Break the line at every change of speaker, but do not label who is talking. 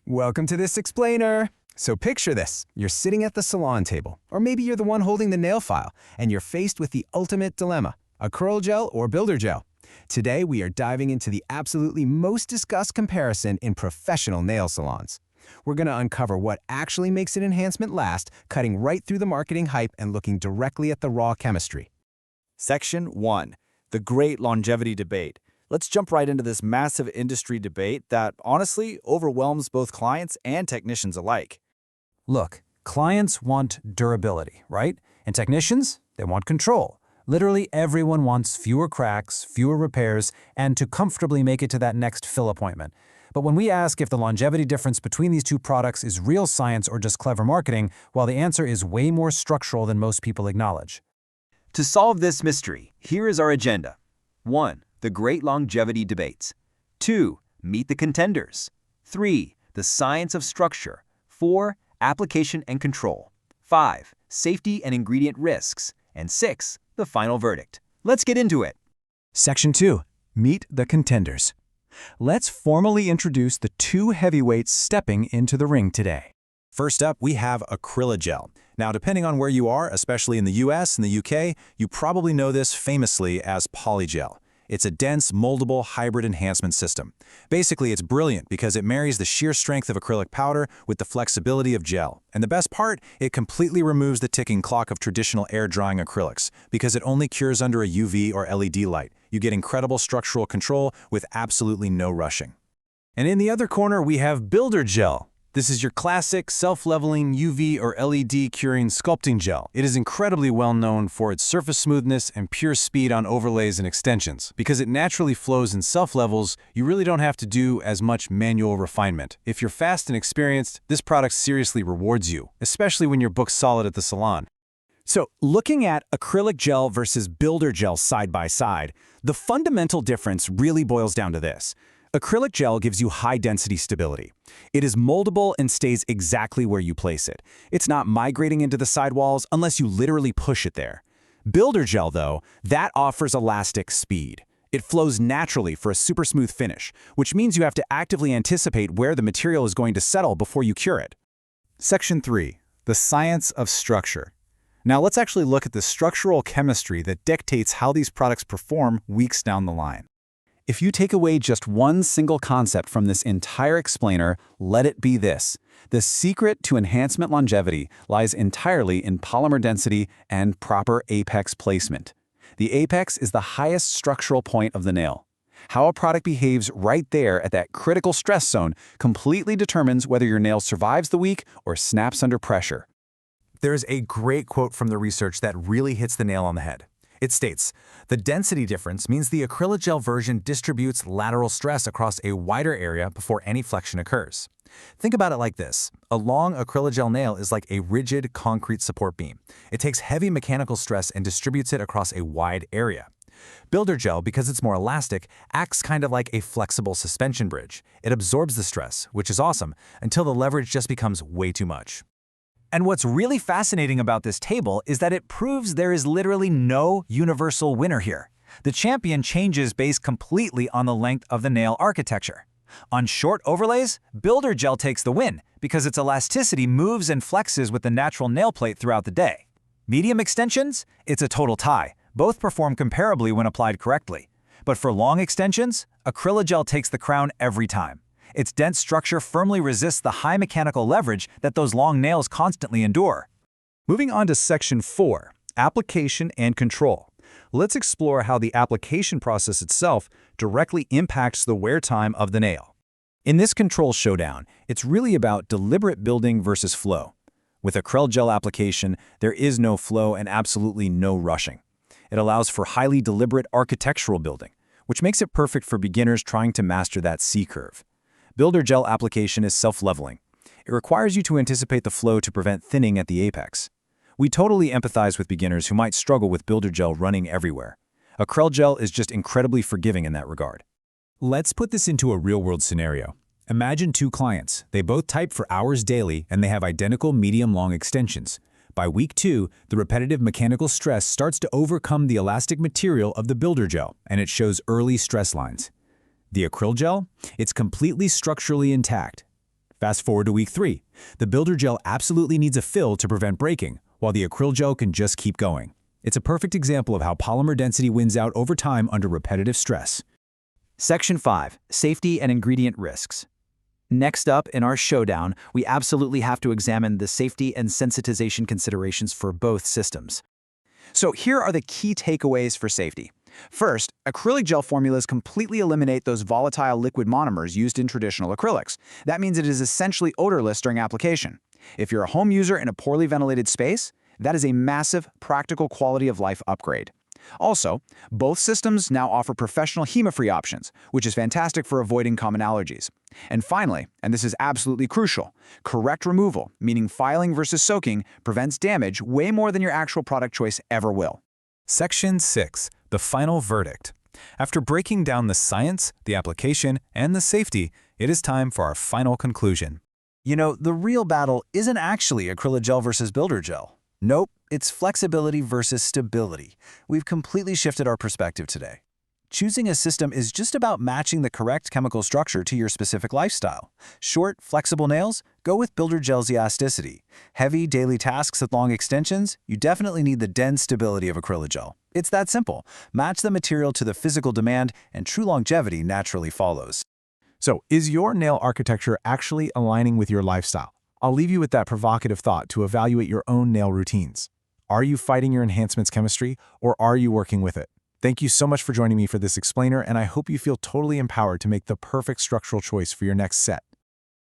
Welcome to this explainer. So picture this. You're sitting at the salon table, or maybe you're the one holding the nail file, and you're faced with the ultimate dilemma, Acrylgel or Builder Gel. Today, we are diving into the absolutely most discussed comparison in professional nail salons. We're going to uncover what actually makes an enhancement last, cutting right through the marketing hype and looking directly at the raw chemistry.
Section 1. The Great Longevity Debate. Let's jump right into this massive industry debate that, honestly, overwhelms both clients and technicians alike.
Look, clients want durability, right? And technicians, they want control. Literally everyone wants fewer cracks, fewer repairs, and to comfortably make it to that next fill appointment. But when we ask if the longevity difference between these two products is real science or just clever marketing, well, the answer is way more structural than most people acknowledge.
To solve this mystery, here is our agenda. 1. The Great Longevity Debates. 2. Meet the Contenders. 3. The Science of Structure. 4. Application and Control. 5. Safety and Ingredient Risks. And 6. The Final Verdict. Let's get into it.
Section 2. Meet the Contenders. Let's formally introduce the two heavyweights stepping into the ring today.
First up, we have Acrylgel. Now, depending on where you are, especially in the US and the UK, you probably know this famously as Polygel. It's a dense, moldable hybrid enhancement system. Basically, it's brilliant because it marries the sheer strength of acrylic powder with the flexibility of gel. And the best part, it completely removes the ticking clock of traditional air-drying acrylics because it only cures under a UV or LED light. You get incredible structural control with absolutely no rushing. And in the other corner, we have Builder Gel. This is your classic self-leveling UV or LED curing sculpting gel. It is incredibly well known for its surface smoothness and pure speed on overlays and extensions. Because it naturally flows in self-levels, you really don't have to do as much manual refinement. If you're fast and experienced, this product seriously rewards you, especially when you're booked solid at the salon.
So, looking at acrylic gel versus builder gel side by side, the fundamental difference really boils down to this. Acrylic gel gives you high-density stability. It is moldable and stays exactly where you place it. It's not migrating into the sidewalls unless you literally push it there. Builder gel, though, that offers elastic speed. It flows naturally for a super smooth finish, which means you have to actively anticipate where the material is going to settle before you cure it.
Section 3. The Science of Structure. Now, let's actually look at the structural chemistry that dictates how these products perform weeks down the line.
If you take away just one single concept from this entire explainer, let it be this. The secret to enhancement longevity lies entirely in polymer density and proper apex placement. The apex is the highest structural point of the nail. How a product behaves right there at that critical stress zone completely determines whether your nail survives the week or snaps under pressure.
There's a great quote from the research that really hits the nail on the head. It states, "The density difference means the Acrylgel version distributes lateral stress across a wider area before any flexion occurs." Think about it like this. A long Acrylgel nail is like a rigid concrete support beam. It takes heavy mechanical stress and distributes it across a wide area. Builder Gel, because it's more elastic, acts kind of like a flexible suspension bridge. It absorbs the stress, which is awesome, until the leverage just becomes way too much.
And what's really fascinating about this table is that it proves there is literally no universal winner here. The champion changes based completely on the length of the nail architecture. On short overlays, Builder Gel takes the win because its elasticity moves and flexes with the natural nail plate throughout the day. Medium extensions, it's a total tie. Both perform comparably when applied correctly. But for long extensions, Acrylgel takes the crown every time. Its dense structure firmly resists the high mechanical leverage that those long nails constantly endure.
Moving on to Section 4, Application and Control. Let's explore how the application process itself directly impacts the wear time of the nail. In this control showdown, it's really about deliberate building versus flow. With Acrylgel application, there is no flow and absolutely no rushing. It allows for highly deliberate architectural building, which makes it perfect for beginners trying to master that C-curve. Builder Gel application is self-leveling. It requires you to anticipate the flow to prevent thinning at the apex. We totally empathize with beginners who might struggle with Builder Gel running everywhere. Acrylgel is just incredibly forgiving in that regard.
Let's put this into a real-world scenario. Imagine two clients. They both type for hours daily and they have identical medium-long extensions. By week 2, the repetitive mechanical stress starts to overcome the elastic material of the Builder Gel, and it shows early stress lines. The Acrylgel, it's completely structurally intact. Fast forward to week 3. The builder gel absolutely needs a fill to prevent breaking, while the Acrylgel can just keep going. It's a perfect example of how polymer density wins out over time under repetitive stress.
Section 5. Safety and ingredient risks. Next up in our showdown, we absolutely have to examine the safety and sensitization considerations for both systems.
So here are the key takeaways for safety. First, acrylic gel formulas completely eliminate those volatile liquid monomers used in traditional acrylics. That means it is essentially odorless during application. If you're a home user in a poorly ventilated space, that is a massive practical quality of life upgrade. Also, both systems now offer professional HEMA-free options, which is fantastic for avoiding common allergies. And finally, and this is absolutely crucial, correct removal, meaning filing versus soaking, prevents damage way more than your actual product choice ever will.
Section 6. The final verdict. After breaking down the science, the application, and the safety, it is time for our final conclusion.
You know, the real battle isn't actually Acrylgel versus builder gel. Nope, it's flexibility versus stability. We've completely shifted our perspective today. Choosing a system is just about matching the correct chemical structure to your specific lifestyle. Short, flexible nails? Go with builder gel's elasticity. Heavy, daily tasks with long extensions? You definitely need the dense stability of Acrylgel. It's that simple. Match the material to the physical demand, and true longevity naturally follows.
So, is your nail architecture actually aligning with your lifestyle? I'll leave you with that provocative thought to evaluate your own nail routines. Are you fighting your enhancements chemistry, or are you working with it? Thank you so much for joining me for this explainer, and I hope you feel totally empowered to make the perfect structural choice for your next set.